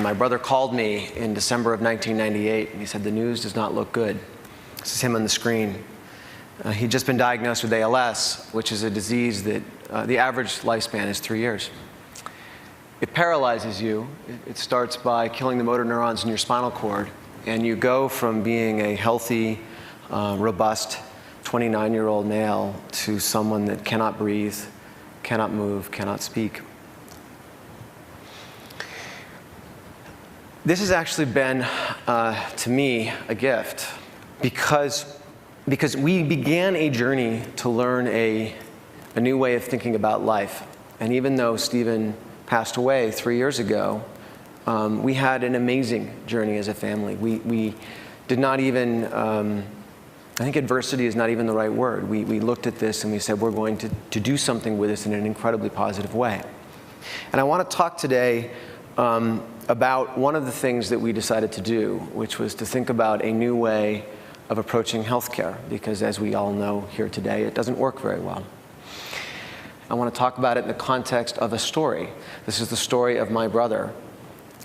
My brother called me in December of 1998, and he said, the news does not look good. This is him on the screen. He'd just been diagnosed with ALS, which is a disease that the average lifespan is 3 years. It paralyzes you. It starts by killing the motor neurons in your spinal cord, and you go from being a healthy, robust 29-year-old male to someone that cannot breathe, cannot move, cannot speak. This has actually been, to me, a gift because we began a journey to learn a new way of thinking about life. And even though Stephen passed away 3 years ago, we had an amazing journey as a family. We did not even, I think adversity is not even the right word. We looked at this and we said, we're going to do something with this in an incredibly positive way. And I want to talk today about one of the things that we decided to do, which was to think about a new way of approaching healthcare, because as we all know here today, it doesn't work very well. I want to talk about it in the context of a story. This is the story of my brother,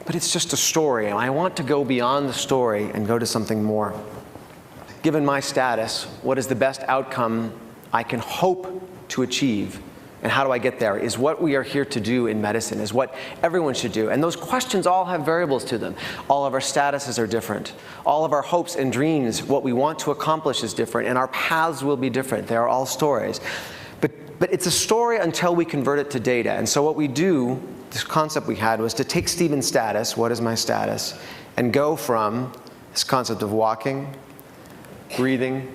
but it's just a story, and I want to go beyond the story and go to something more. Given my status, what is the best outcome I can hope to achieve, and how do I get there, is what we are here to do in medicine, is what everyone should do. And those questions all have variables to them. All of our statuses are different. All of our hopes and dreams, what we want to accomplish is different, and our paths will be different. They are all stories. But it's a story until we convert it to data. And so what we do, this concept we had, was to take Stephen's status, what is my status, and go from this concept of walking, breathing,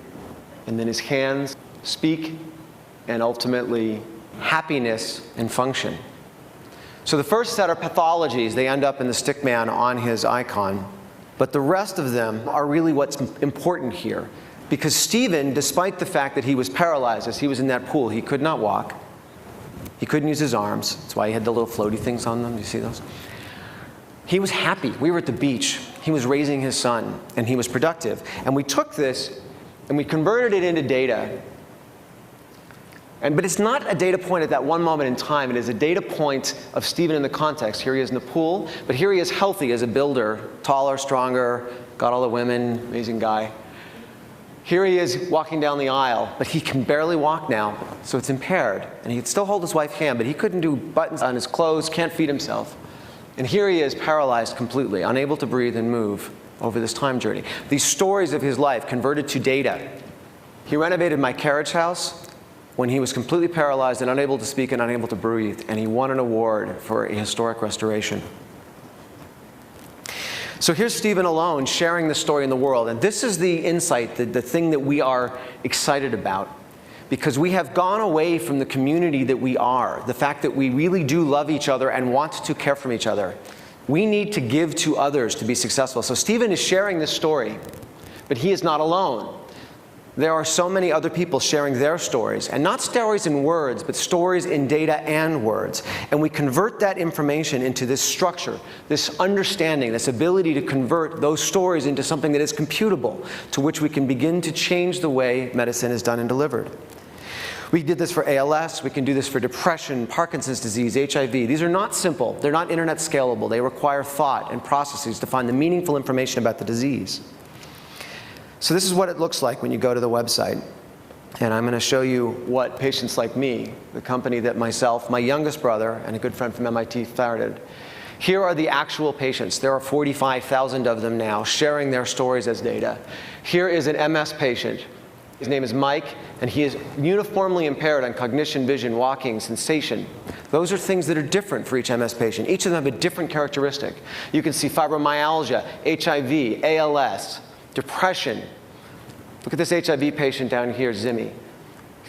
and then his hands, speak, and ultimately happiness and function. So the first set are pathologies. They end up in the stick man on his icon. But the rest of them are really what's important here. Because Stephen, despite the fact that he was paralyzed as he was in that pool, he could not walk. He couldn't use his arms. That's why he had the little floaty things on them. Do you see those? He was happy. We were at the beach. He was raising his son, and he was productive. And we took this, and we converted it into data. But it's not a data point at that one moment in time. It is a data point of Stephen in the context. Here he is in the pool, but here he is healthy as a builder, taller, stronger, got all the women, amazing guy. Here he is walking down the aisle, but he can barely walk now, so it's impaired. And he could still hold his wife's hand, but he couldn't do buttons on his clothes, can't feed himself. And here he is paralyzed completely, unable to breathe and move over this time journey. These stories of his life converted to data. He renovated my carriage house when he was completely paralyzed and unable to speak and unable to breathe, and he won an award for a historic restoration. So here's Stephen alone sharing the story in the world, and this is the insight, the thing that we are excited about, because we have gone away from the community that we are, the fact that we really do love each other and want to care for each other. We need to give to others to be successful. So Stephen is sharing this story, but he is not alone. There are so many other people sharing their stories, and not stories in words, but stories in data and words. And we convert that information into this structure, this understanding, this ability to convert those stories into something that is computable, to which we can begin to change the way medicine is done and delivered. We did this for ALS, we can do this for depression, Parkinson's disease, HIV. These are not simple, they're not internet scalable. They require thought and processes to find the meaningful information about the disease. So this is what it looks like when you go to the website. And I'm going to show you what patients like me, the company that myself, my youngest brother, and a good friend from MIT started. Here are the actual patients. There are 45,000 of them now sharing their stories as data. Here is an MS patient. His name is Mike, and he is uniformly impaired on cognition, vision, walking, sensation. Those are things that are different for each MS patient. Each of them have a different characteristic. You can see fibromyalgia, HIV, ALS, depression. Look at this HIV patient down here, Zimmy.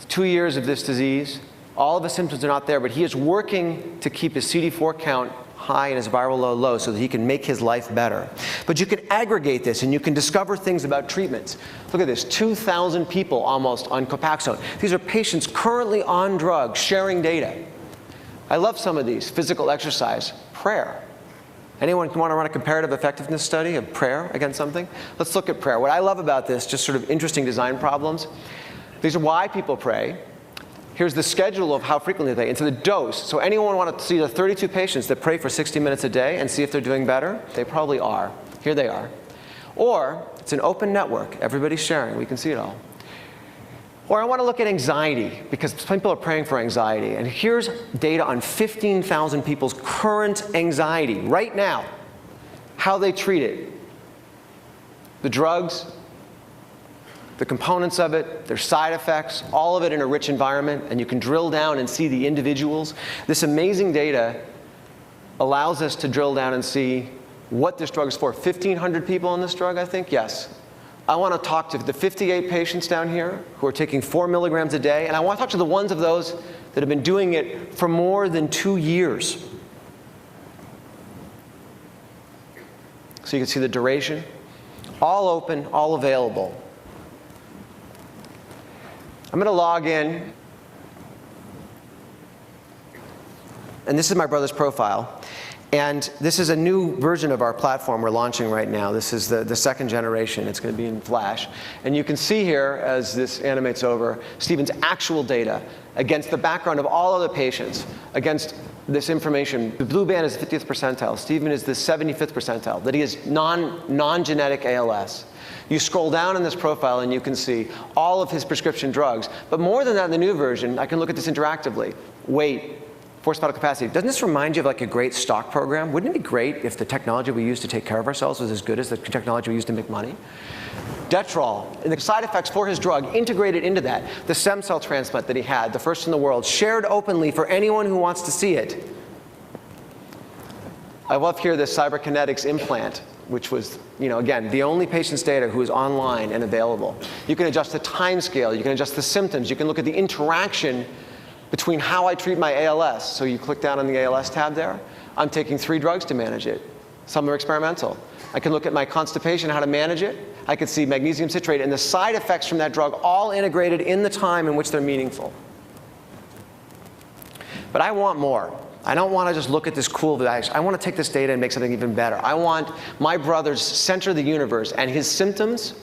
2 years of this disease. All of the symptoms are not there, but he is working to keep his CD4 count high and his viral load low so that he can make his life better. But you can aggregate this and you can discover things about treatments. Look at this, 2,000 people almost on Copaxone. These are patients currently on drugs sharing data. I love some of these. Physical exercise, prayer. Anyone want to run a comparative effectiveness study of prayer against something? Let's look at prayer. What I love about this, just sort of interesting design problems. These are why people pray. Here's the schedule of how frequently they, and so the dose. So anyone want to see the 32 patients that pray for 60 minutes a day and see if they're doing better? They probably are. Here they are. Or it's an open network. Everybody's sharing. We can see it all. Or I want to look at anxiety, because people are praying for anxiety. And here's data on 15,000 people's current anxiety right now, how they treat it. The drugs, the components of it, their side effects, all of it in a rich environment, and you can drill down and see the individuals. This amazing data allows us to drill down and see what this drug is for. 1,500 people on this drug, I think? Yes. I want to talk to the 58 patients down here who are taking 4 milligrams a day, and I want to talk to the ones of those that have been doing it for more than 2 years. So you can see the duration. All open, all available. I'm going to log in. And this is my brother's profile. And this is a new version of our platform we're launching right now. This is the second generation. It's going to be in Flash. And you can see here, as this animates over, Stephen's actual data against the background of all other patients, against this information. The blue band is the 50th percentile. Stephen is the 75th percentile, that he has non-genetic ALS. You scroll down in this profile and you can see all of his prescription drugs. But more than that, in the new version, I can look at this interactively. Weight, forced vital capacity. Doesn't this remind you of like a great stock program? Wouldn't it be great if the technology we use to take care of ourselves was as good as the technology we use to make money? Detrol, and the side effects for his drug integrated into that. The stem cell transplant that he had, the first in the world, shared openly for anyone who wants to see it. I love here the cyberkinetics implant, which was, again, the only patient's data who is online and available. You can adjust the time scale, you can adjust the symptoms, you can look at the interaction between how I treat my ALS. So you click down on the ALS tab there. I'm taking 3 drugs to manage it. Some are experimental. I can look at my constipation, how to manage it. I can see magnesium citrate and the side effects from that drug all integrated in the time in which they're meaningful. But I want more. I don't want to just look at this cool device. I want to take this data and make something even better. I want my brother's center of the universe and his symptoms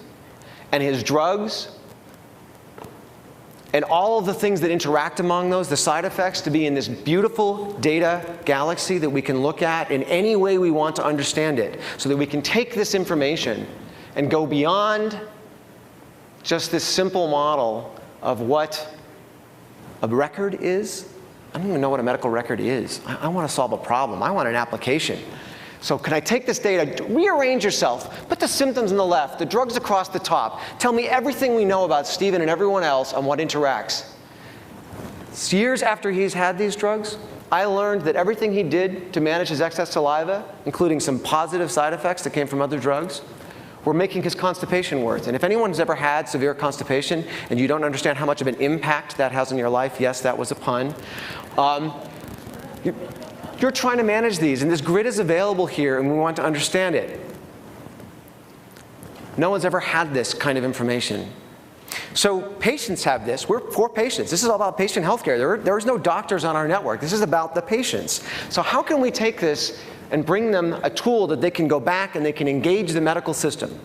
and his drugs and all of the things that interact among those, the side effects, to be in this beautiful data galaxy that we can look at in any way we want to understand it, so that we can take this information and go beyond just this simple model of what a record is. I don't even know what a medical record is. I want to solve a problem. I want an application. So can I take this data, rearrange yourself, put the symptoms on the left, the drugs across the top, tell me everything we know about Stephen and everyone else on what interacts. Years after he's had these drugs, I learned that everything he did to manage his excess saliva, including some positive side effects that came from other drugs, were making his constipation worse. And if anyone's ever had severe constipation and you don't understand how much of an impact that has on your life, yes, that was a pun. You're trying to manage these, and this grid is available here, and we want to understand it. No one's ever had this kind of information. So patients have this. We're for patients. This is all about patient healthcare. There is no doctors on our network. This is about the patients. So how can we take this and bring them a tool that they can go back and they can engage the medical system?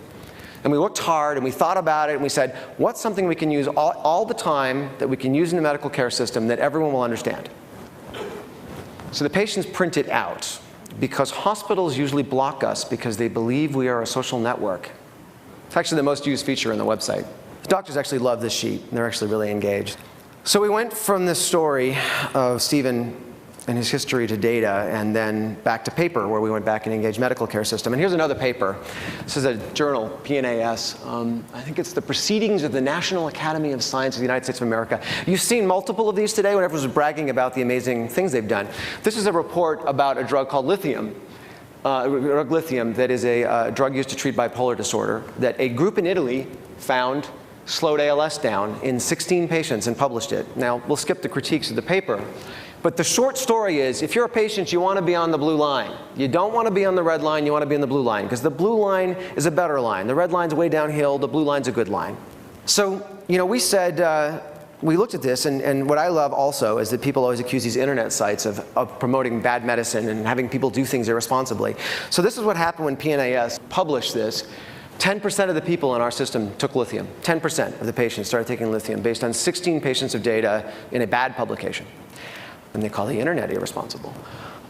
And we looked hard, and we thought about it, and we said, what's something we can use all the time that we can use in the medical care system that everyone will understand? So the patients print it out, because hospitals usually block us because they believe we are a social network. It's actually the most used feature on the website. The doctors actually love this sheet, and they're actually really engaged. So we went from this story of Stephen and his history to data, and then back to paper, where we went back and engaged medical care system. And here's another paper. This is a journal, PNAS. I think it's the Proceedings of the National Academy of Science of the United States of America. You've seen multiple of these today when everyone was bragging about the amazing things they've done. This is a report about a drug called lithium. Lithium, that is a drug used to treat bipolar disorder, that a group in Italy found slowed ALS down in 16 patients and published it. Now, we'll skip the critiques of the paper. But the short story is, if you're a patient, you want to be on the blue line. You don't want to be on the red line, you want to be on the blue line, because the blue line is a better line. The red line's way downhill, the blue line's a good line. So, we said, we looked at this, and what I love also is that people always accuse these internet sites of promoting bad medicine and having people do things irresponsibly. So this is what happened when PNAS published this. 10% of the people in our system took lithium. 10% of the patients started taking lithium based on 16 patients of data in a bad publication. And they call the internet irresponsible.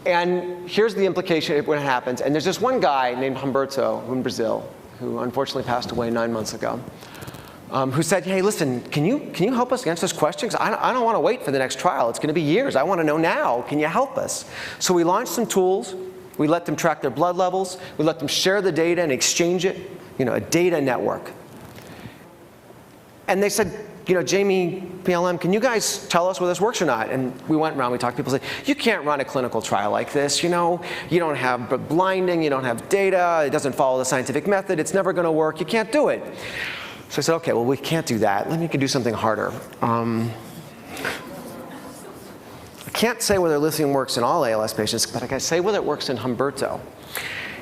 And here's the implication when it happens. And there's this one guy named Humberto in Brazil, who unfortunately passed away 9 months ago, who said, hey, listen, can you help us answer this question? Because I don't want to wait for the next trial. It's going to be years. I want to know now. Can you help us? So we launched some tools. We let them track their blood levels. We let them share the data and exchange it, a data network. And they said, Jamie, PLM, can you guys tell us whether this works or not? And we went around, we talked to people, said, you can't run a clinical trial like this, you don't have blinding, you don't have data, it doesn't follow the scientific method, it's never going to work, you can't do it. So I said, okay, well, we can't do that. Let me do something harder. I can't say whether lithium works in all ALS patients, but I can say whether it works in Humberto.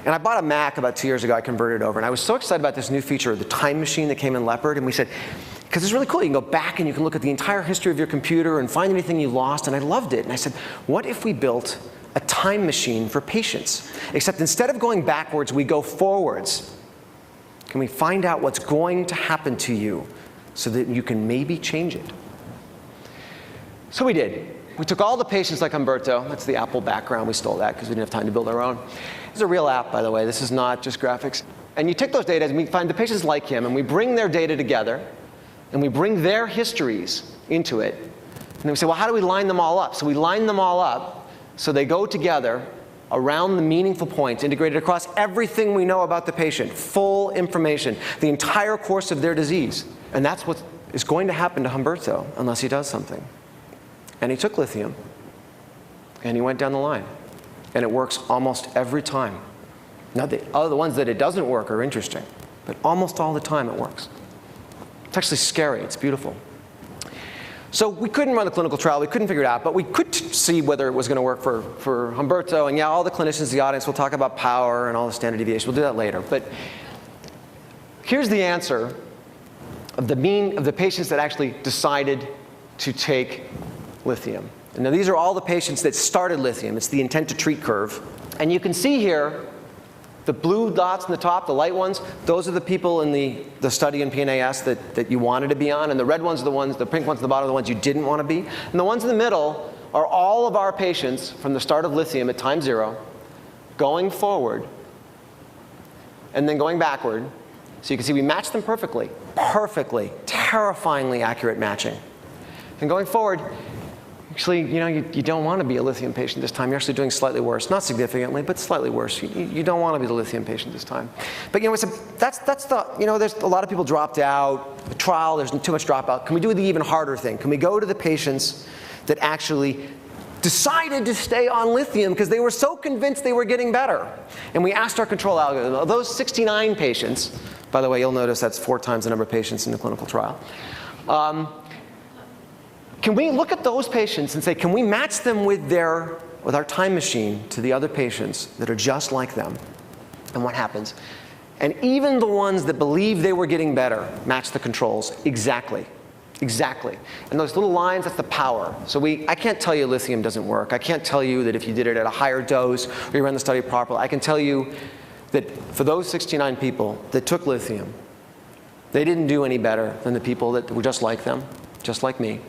And I bought a Mac about 2 years ago, I converted it over, and I was so excited about this new feature, the time machine that came in Leopard, and we said, because it's really cool, you can go back and you can look at the entire history of your computer and find anything you lost, and I loved it. And I said, what if we built a time machine for patients? Except instead of going backwards, we go forwards. Can we find out what's going to happen to you so that you can maybe change it? So we did. We took all the patients like Humberto. That's the Apple background. We stole that because we didn't have time to build our own. It's a real app, by the way. This is not just graphics. And you take those data and we find the patients like him, and we bring their data together, and we bring their histories into it. And then we say, well, how do we line them all up? So we line them all up so they go together around the meaningful points, integrated across everything we know about the patient, full information, the entire course of their disease. And that's what is going to happen to Humberto unless he does something. And he took lithium, and he went down the line. And it works almost every time. Now, the ones that it doesn't work are interesting, but almost all the time it works. It's actually scary. It's beautiful. So we couldn't run the clinical trial. We couldn't figure it out, but we could see whether it was going to work for Humberto. And yeah, all the clinicians in the audience will talk about power and all the standard deviation. We'll do that later. But here's the answer of the patients that actually decided to take lithium. And now these are all the patients that started lithium. It's the intent to treat curve. And you can see here the blue dots in the top, the light ones, those are the people in the study in PNAS that you wanted to be on, and the red ones are the ones, the pink ones at the bottom are the ones you didn't want to be. And the ones in the middle are all of our patients from the start of lithium at time 0, going forward, and then going backward. So you can see we matched them perfectly, terrifyingly accurate matching. And going forward, actually, you don't want to be a lithium patient this time. You're actually doing slightly worse. Not significantly, but slightly worse. You don't want to be the lithium patient this time. But there's a lot of people dropped out. The trial, there's too much dropout. Can we do the even harder thing? Can we go to the patients that actually decided to stay on lithium because they were so convinced they were getting better? And we asked our control algorithm, of those 69 patients, by the way, you'll notice that's 4 times the number of patients in the clinical trial. Can we look at those patients and say, can we match them with our time machine to the other patients that are just like them? And what happens? And even the ones that believe they were getting better match the controls exactly. Exactly. And those little lines, that's the power. So I can't tell you lithium doesn't work. I can't tell you that if you did it at a higher dose or you ran the study properly. I can tell you that for those 69 people that took lithium, they didn't do any better than the people that were just like them, just like me.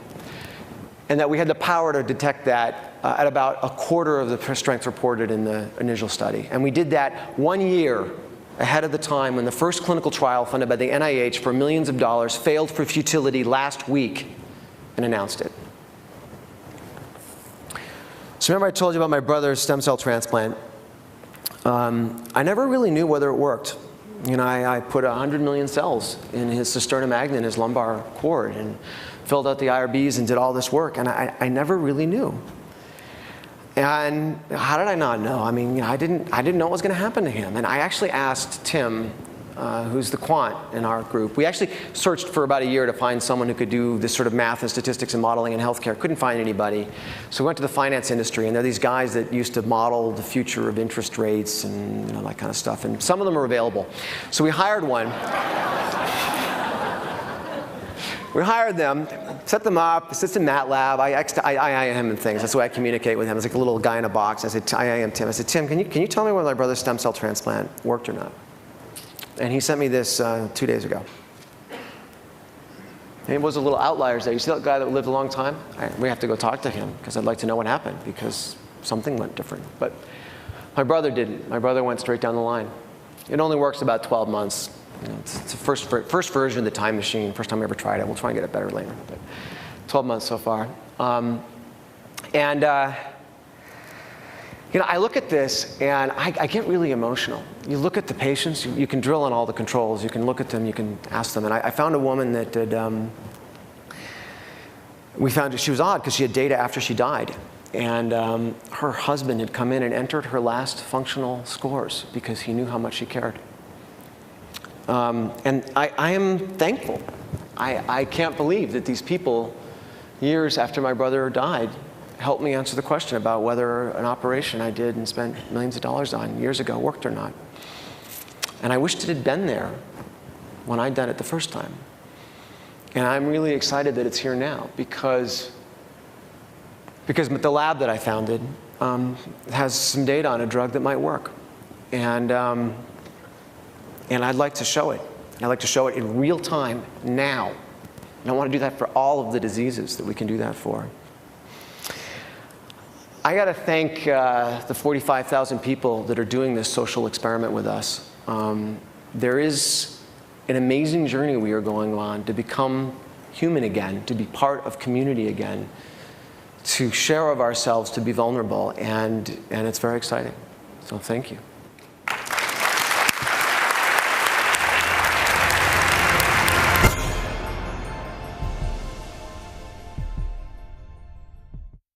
And that we had the power to detect that at about a quarter of the strength reported in the initial study. And we did that 1 year ahead of the time when the first clinical trial funded by the NIH for millions of dollars failed for futility last week and announced it. So remember I told you about my brother's stem cell transplant. I never really knew whether it worked. I put 100 million cells in his cisterna magna, in his lumbar cord, and filled out the IRBs and did all this work, and I never really knew. And how did I not know? I mean, I didn't know what was going to happen to him. And I actually asked Tim, who's the quant in our group. We actually searched for about a year to find someone who could do this sort of math and statistics and modeling in healthcare. Couldn't find anybody. So we went to the finance industry, and there are these guys that used to model the future of interest rates and that kind of stuff. And some of them are available. So we hired one. We hired them, set them up, sits in MATLAB. I IM and things. That's the way I communicate with him. It's like a little guy in a box. I said, I am Tim. I said, Tim, can you tell me whether my brother's stem cell transplant worked or not? And he sent me this 2 days ago. And it was a little outliers there. You see that guy that lived a long time? We have to go talk to him because I'd like to know what happened, because something went different. But my brother didn't. My brother went straight down the line. It only works about 12 months. You know, it's the first version of the time machine. First time I ever tried it. We'll try and get it better later. But 12 months so far. You know, I look at this and I get really emotional. You look at the patients, you can drill on all the controls, you can look at them, you can ask them. And I found a woman that did, we found she was odd because she had data after she died. And her husband had come in and entered her last functional scores because he knew how much she cared. And I am thankful. I can't believe that these people, years after my brother died, helped me answer the question about whether an operation I did and spent millions of dollars on years ago worked or not. And I wished it had been there when I'd done it the first time. And I'm really excited that it's here now because the lab that I founded has some data on a drug that might work. And I'd like to show it. I'd like to show it in real time now. And I want to do that for all of the diseases that we can do that for. I got to thank the 45,000 people that are doing this social experiment with us. There is an amazing journey we are going on to become human again, to be part of community again, to share of ourselves, to be vulnerable, and it's very exciting. So thank you.